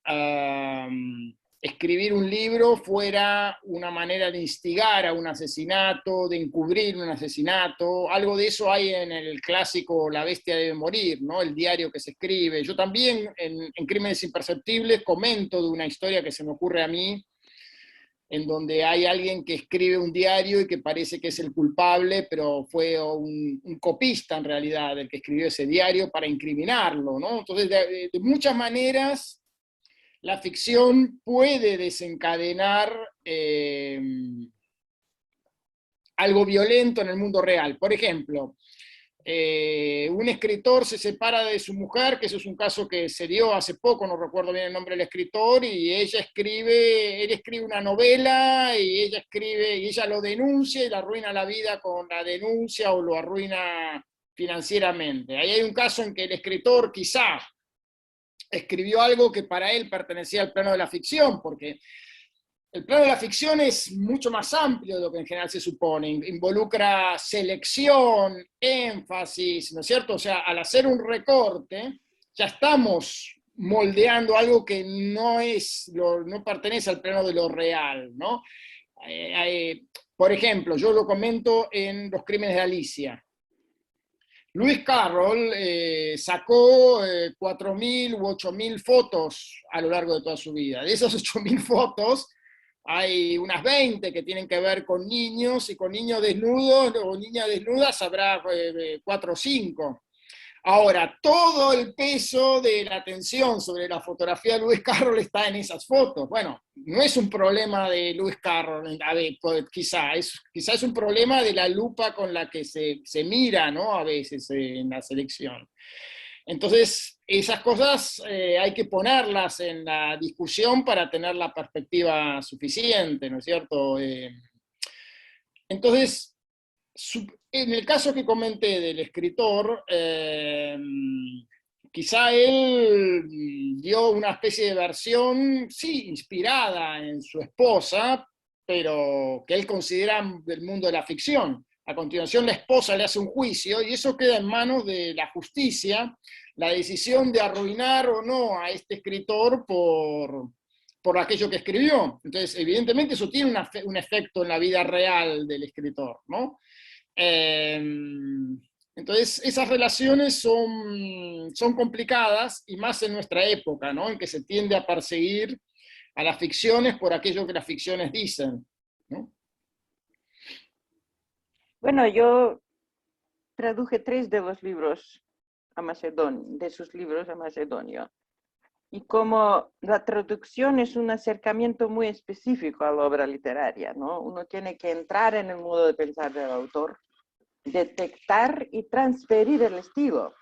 escribir un libro fuera una manera de instigar a un asesinato, de encubrir un asesinato. Algo de eso hay en el clásico La bestia debe morir, ¿no? El diario que se escribe. Yo también en Crímenes Imperceptibles comento de una historia que se me ocurre a mí, en donde hay alguien que escribe un diario y que parece que es el culpable, pero fue un copista en realidad el que escribió ese diario para incriminarlo, ¿no? Entonces, de muchas maneras, la ficción puede desencadenar algo violento en el mundo real. Por ejemplo, un escritor se separa de su mujer, que eso es un caso que se dio hace poco, no recuerdo bien el nombre del escritor, y él escribe una novela, y ella lo denuncia y le arruina la vida con la denuncia o lo arruina financieramente. Ahí hay un caso en que el escritor quizá escribió algo que para él pertenecía al plano de la ficción, porque el plano de la ficción es mucho más amplio de lo que en general se supone, involucra selección, énfasis, ¿no es cierto? O sea, al hacer un recorte, ya estamos moldeando algo que no pertenece al plano de lo real, ¿no? Por ejemplo, yo lo comento en Los Crímenes de Alicia. Lewis Carroll sacó 4.000 u 8.000 fotos a lo largo de toda su vida. De esas 8.000 fotos, hay unas 20 que tienen que ver con niños, y con niños desnudos o niñas desnudas habrá 4 o 5. Ahora, todo el peso de la atención sobre la fotografía de Lewis Carroll está en esas fotos. Bueno, no es un problema de Lewis Carroll, a ver, quizá es un problema de la lupa con la que se mira, ¿no? A veces en la selección. Entonces, esas cosas hay que ponerlas en la discusión para tener la perspectiva suficiente, ¿no es cierto? Entonces, en el caso que comenté del escritor, quizá él dio una especie de versión, sí, inspirada en su esposa, pero que él considera del mundo de la ficción. A continuación la esposa le hace un juicio y eso queda en manos de la justicia, la decisión de arruinar o no a este escritor por aquello que escribió. Entonces, evidentemente eso tiene un efecto en la vida real del escritor, ¿no? Entonces, esas relaciones son complicadas, y más en nuestra época, ¿no? En que se tiende a perseguir a las ficciones por aquello que las ficciones dicen, ¿no? Bueno, yo traduje 3 de los libros de sus libros a macedonio. Y como la traducción es un acercamiento muy específico a la obra literaria, ¿no? Uno tiene que entrar en el modo de pensar del autor, detectar y transferir el estilo,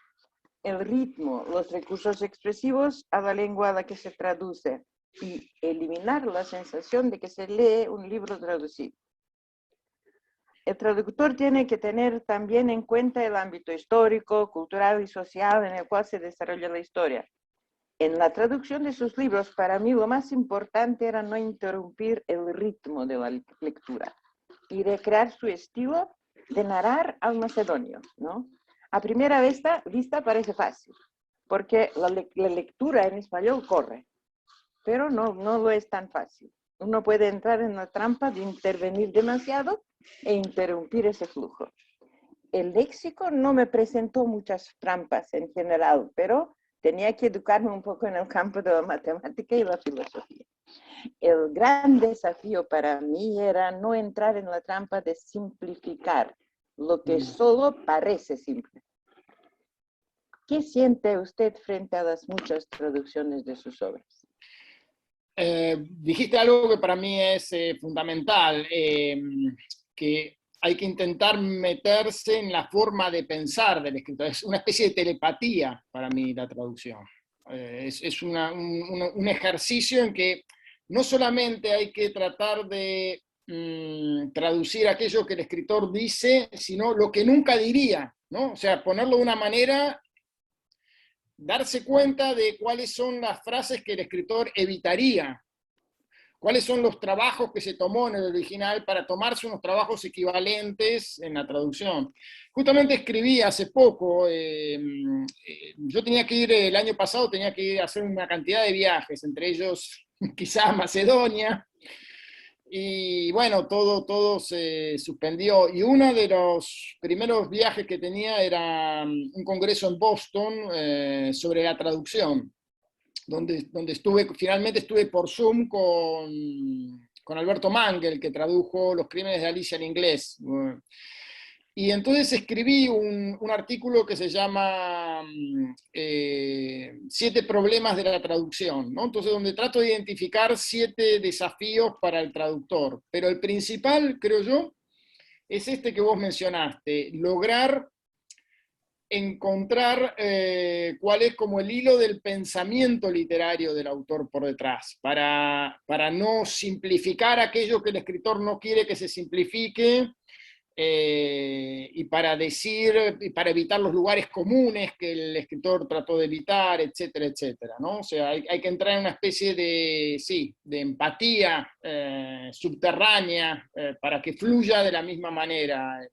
el ritmo, los recursos expresivos a la lengua a la que se traduce y eliminar la sensación de que se lee un libro traducido. El traductor tiene que tener también en cuenta el ámbito histórico, cultural y social en el cual se desarrolla la historia. En la traducción de sus libros, para mí lo más importante era no interrumpir el ritmo de la lectura y recrear su estilo de narrar al macedonio, ¿no? A primera vista parece fácil, porque la lectura en español corre, pero no lo es tan fácil. Uno puede entrar en la trampa de intervenir demasiado e interrumpir ese flujo. El léxico no me presentó muchas trampas en general, pero tenía que educarme un poco en el campo de la matemática y la filosofía. El gran desafío para mí era no entrar en la trampa de simplificar lo que solo parece simple. ¿Qué siente usted frente a las muchas traducciones de sus obras? Dijiste algo que para mí es fundamental, que hay que intentar meterse en la forma de pensar del escritor. Es una especie de telepatía para mí la traducción. Es un ejercicio en que no solamente hay que tratar de traducir aquello que el escritor dice, sino lo que nunca diría, ¿no? O sea, ponerlo de una manera, darse cuenta de cuáles son las frases que el escritor evitaría, cuáles son los trabajos que se tomó en el original para tomarse unos trabajos equivalentes en la traducción. Justamente escribí hace poco, yo tenía que ir, el año pasado tenía que ir a hacer una cantidad de viajes, entre ellos quizás Macedonia, y bueno, todo se suspendió. Y uno de los primeros viajes que tenía era un congreso en Boston sobre la traducción, donde finalmente estuve por Zoom con Alberto Mangel, que tradujo Los crímenes de Alicia en inglés. Y entonces escribí un artículo que se llama 7 problemas de la traducción, ¿no? Entonces, donde trato de identificar 7 desafíos para el traductor. Pero el principal, creo yo, es este que vos mencionaste, lograr encontrar cuál es como el hilo del pensamiento literario del autor por detrás, para no simplificar aquello que el escritor no quiere que se simplifique, y para evitar los lugares comunes que el escritor trató de evitar, etcétera, etcétera, ¿no? O sea, hay que entrar en una especie de empatía subterránea para que fluya de la misma manera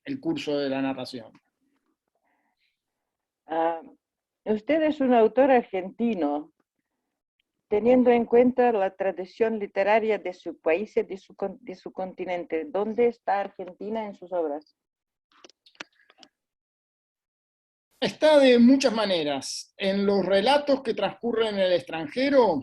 el curso de la narración. Usted es un autor argentino. Teniendo en cuenta la tradición literaria de su país y de su continente, ¿dónde está Argentina en sus obras? Está de muchas maneras. En los relatos que transcurren en el extranjero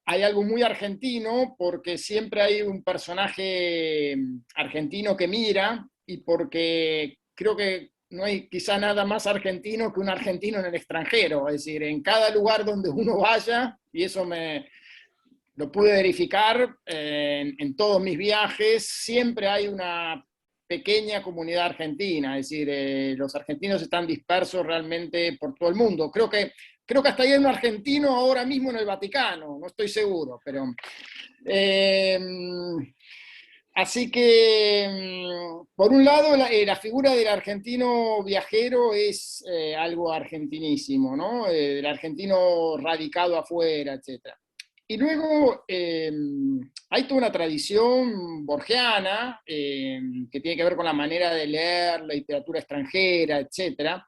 hay algo muy argentino, porque siempre hay un personaje argentino que mira, y porque creo que no hay quizá nada más argentino que un argentino en el extranjero. Es decir, en cada lugar donde uno vaya, y eso lo pude verificar en todos mis viajes, siempre hay una pequeña comunidad argentina. Es decir, los argentinos están dispersos realmente por todo el mundo. Creo que hasta hay un argentino ahora mismo en el Vaticano, no estoy seguro, pero... así que, por un lado, la figura del argentino viajero es algo argentinísimo, ¿no? El argentino radicado afuera, etc. Y luego hay toda una tradición borgiana que tiene que ver con la manera de leer la literatura extranjera, etc.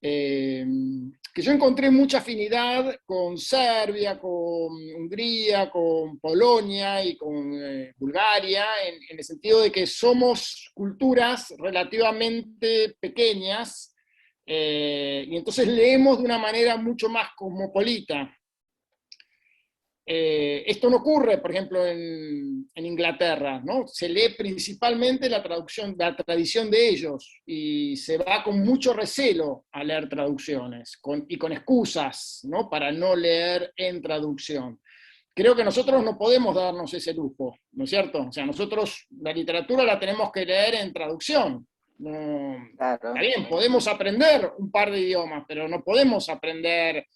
Que yo encontré mucha afinidad con Serbia, con Hungría, con Polonia y con Bulgaria, en el sentido de que somos culturas relativamente pequeñas, y entonces leemos de una manera mucho más cosmopolita. Esto no ocurre, por ejemplo, en Inglaterra, ¿no? Se lee principalmente la tradición de ellos, y se va con mucho recelo a leer traducciones, y con excusas, ¿no? Para no leer en traducción. Creo que nosotros no podemos darnos ese lujo, ¿no es cierto? O sea, nosotros la literatura la tenemos que leer en traducción. No, Claro. está bien, podemos aprender un par de idiomas, pero no podemos aprender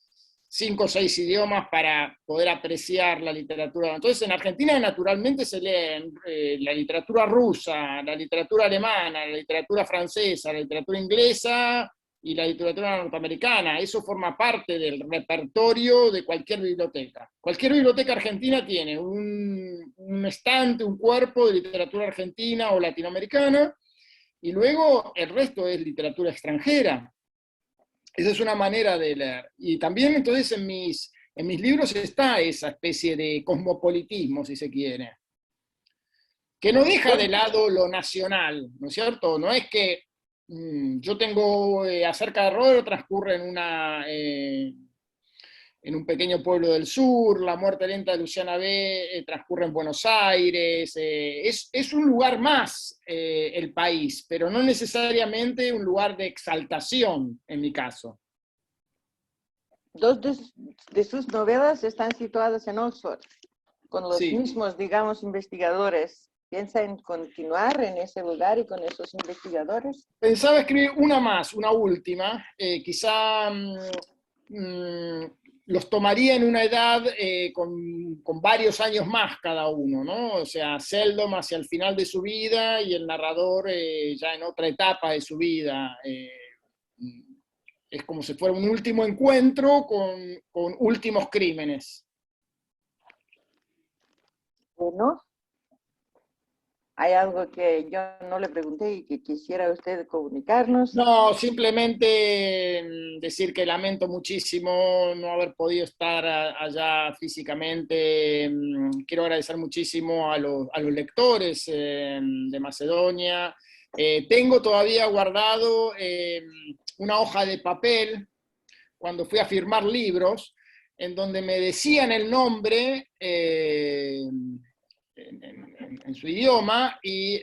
5 o 6 idiomas para poder apreciar la literatura. Entonces, en Argentina naturalmente se leen la literatura rusa, la literatura alemana, la literatura francesa, la literatura inglesa y la literatura norteamericana. Eso forma parte del repertorio de cualquier biblioteca. Cualquier biblioteca argentina tiene un estante, un cuerpo de literatura argentina o latinoamericana, y luego el resto es literatura extranjera. Esa es una manera de leer. Y también entonces en mis libros está esa especie de cosmopolitismo, si se quiere, que no deja de lado lo nacional, ¿no es cierto? No es que yo tengo Acerca de Rodero, transcurre en un pequeño pueblo del sur, La muerte lenta de Luciana B. Transcurre en Buenos Aires, es un lugar más el país, pero no necesariamente un lugar de exaltación, en mi caso. Dos de sus novelas están situadas en Oxford, con los Sí. mismos, digamos, investigadores. ¿Piensa en continuar en ese lugar y con esos investigadores? Pensaba escribir una más, una última, quizá los tomaría en una edad con varios años más cada uno, ¿no? O sea, Seldom hacia el final de su vida y el narrador ya en otra etapa de su vida. Es como si fuera un último encuentro con últimos crímenes. Bueno, ¿hay algo que yo no le pregunté y que quisiera usted comunicarnos? No, simplemente decir que lamento muchísimo no haber podido estar allá físicamente. Quiero agradecer muchísimo a los lectores de Macedonia. Tengo todavía guardado una hoja de papel cuando fui a firmar libros, en donde me decían el nombre en su idioma, y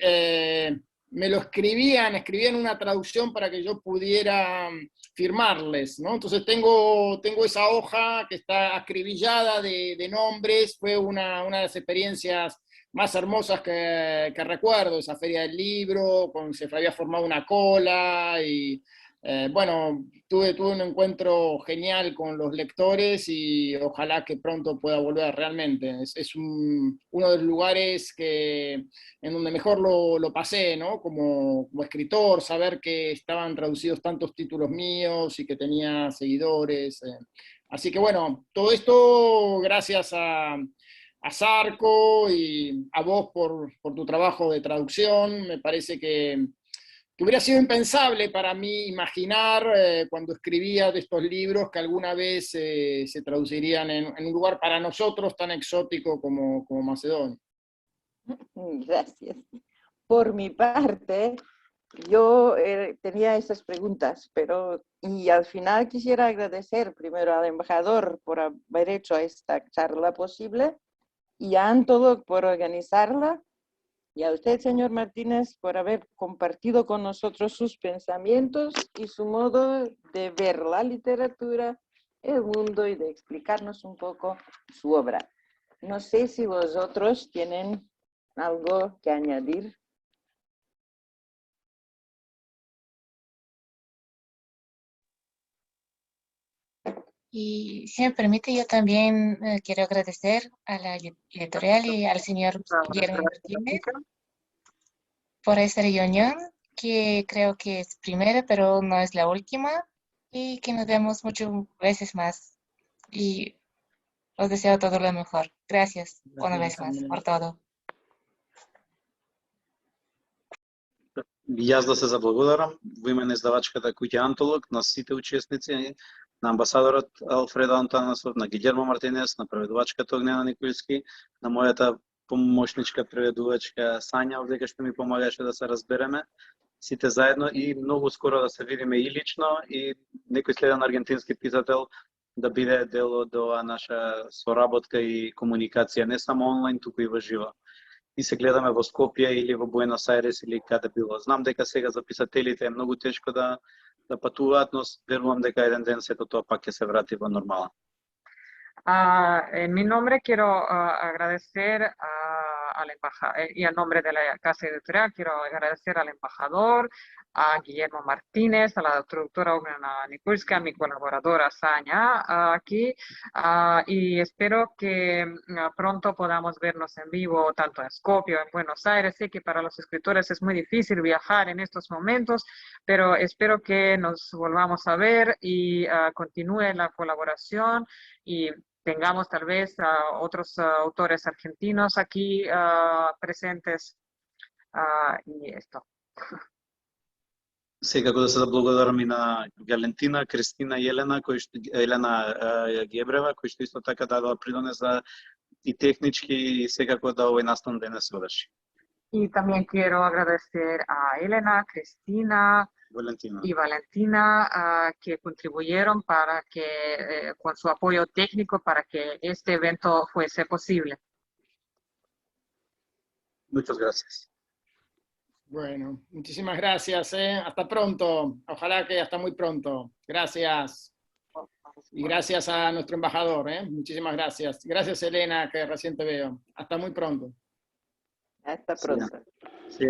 me lo escribían una traducción para que yo pudiera firmarles, ¿no? Entonces tengo esa hoja que está acribillada de nombres. Fue una de las experiencias más hermosas que recuerdo, esa feria del libro, se había formado una cola, y bueno, tuve un encuentro genial con los lectores, y ojalá que pronto pueda volver realmente. Es uno de los lugares en donde mejor lo pasé, ¿no? Como escritor, saber que estaban traducidos tantos títulos míos y que tenía seguidores. Así que bueno, todo esto gracias a Zarco y a vos por tu trabajo de traducción. Me parece que hubiera sido impensable para mí imaginar cuando escribía de estos libros que alguna vez se traducirían en un lugar para nosotros tan exótico como Macedonia. Gracias. Por mi parte, yo tenía esas preguntas, y al final quisiera agradecer primero al embajador por haber hecho esta charla posible, y a Antolo por organizarla, y a usted, señor Martínez, por haber compartido con nosotros sus pensamientos y su modo de ver la literatura, el mundo, y de explicarnos un poco su obra. No sé si vosotros tienen algo que añadir. Y si me permite, yo también quiero agradecer a la editorial y al señor Guillermo Martínez por esta reunión, que creo que es primera, pero no es la última, y que nos vemos muchas veces más. Y Os deseo todo lo mejor. Gracias una vez más por todo. И аз да се заблагодарам во име на издавачката куќа Антолог, на сите учесници, на амбасадорот Алфредо Антонасов, на Гилјермо Мартинес, на преведувачката Огнена Николски, на мојата помошничка преведувачка Сања, овдека што ми помагаше да се разбереме, сите заедно и многу скоро да се видиме и лично и некој следен аргентински писател да биде дел од оваа наша соработка и комуникација, не само онлайн, туку и во живо. И се гледаме во Скопје или во Буенос Ајрес или каде било. Знам дека сега за писателите е многу тешко да патуваат, но верувам дека еден ден сето тоа пак ќе се врати во нормала. En mi nombre quiero agradecer al embajador y en nombre de la Casa Editorial quiero agradecer al embajador, a Guillermo Martínez, a la traductora Ognena Nikulska, a mi colaboradora Sanya aquí y espero que pronto podamos vernos en vivo tanto en Skopje o en Buenos Aires. Sé que para los escritores es muy difícil viajar en estos momentos, pero espero que nos volvamos a ver y continúe la colaboración y tengamos tal vez otros autores argentinos aquí presentes y esto. Секако да се заблагодарам и на Галентина, Кристина и Елена Гебрева, кои што исто така дадоа придонес за и технички и секако да овој настан денес се одржи. Y también quiero agradecer a Elena, Cristina y Valentina que contribuyeron para que, con su apoyo técnico para que este evento fuese posible. Muchas gracias. Bueno, muchísimas gracias. Hasta pronto. Ojalá que hasta muy pronto. Gracias. Y gracias a nuestro embajador. Muchísimas gracias. Gracias, Elena, que recién te veo. Hasta muy pronto. Hasta pronto. Sí.